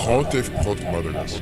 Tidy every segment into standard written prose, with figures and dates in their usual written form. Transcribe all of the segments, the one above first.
30 F Prod Madagasy.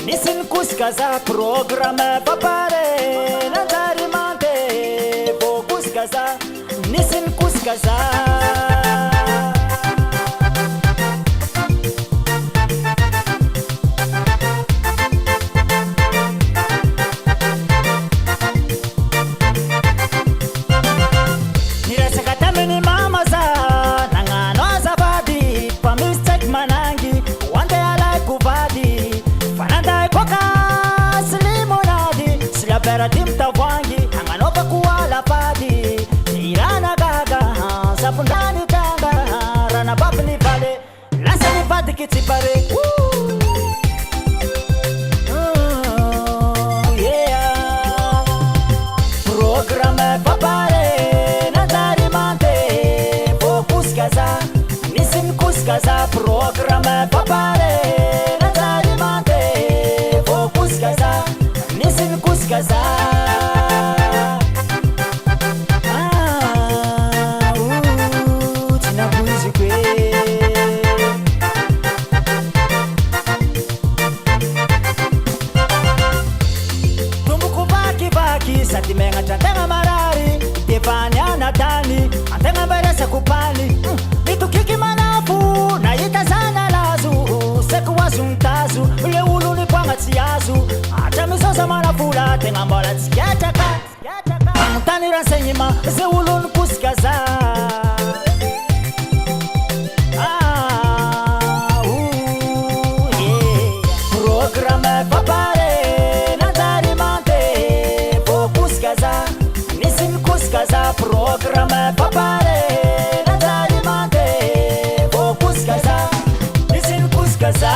Nisy kuskaza programa papare nandarimante vo kuskaza nisy kuskaza nirasaka tamini mama za nangano azavadi pa mistake manangi wande alai kuvadi fananda koka slimonadi silabera timta vangi anganova kuala padi irana gaga sapundani tanga rana babni vale lasa ni vadi kitipare yeah programa papare nandarimante focus kaza nisin kuskaza programa papare Gaza tina buzi kwe tumbuku baki satimenga tantenga marari tepani anatani antenga beresa kupani bitukiki manafu na itazana lazu seku wasuntazu ule ulu ni panga tiazu atamisosa manafula tenga mbola tsikataka tani rasenyima ze ulu ni kuskaza programa papare nandarimante vo kuskaza nisin kuskaza programa papare nandarimante vo kuskaza nisin kuskaza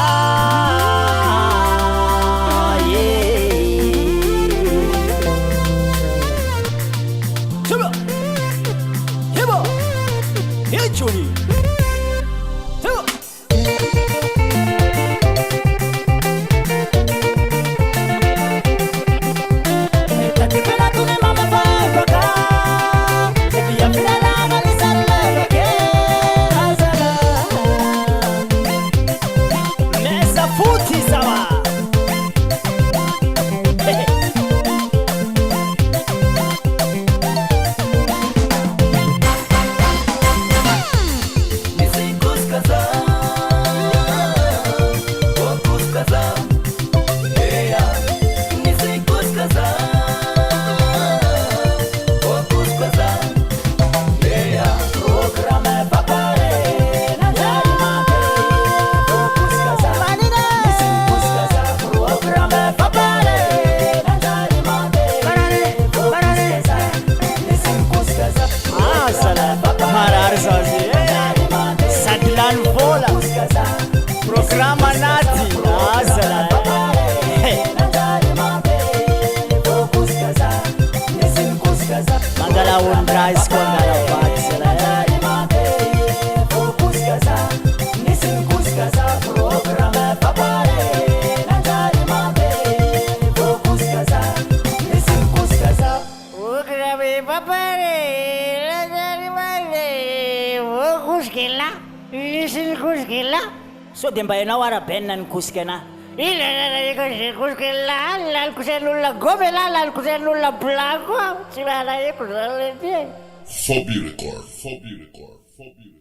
programa nati azala mandala undra iskongala batsala nisin kuskaza programa papare nandarimante kuskaza nisin kuskaza programa papare nandarimante kuskela nisin kuskela so demba ena wara bennan kuskena ila kuskela la kusenula gobela la kusenula blanco sibala ye kusalete Phobie record.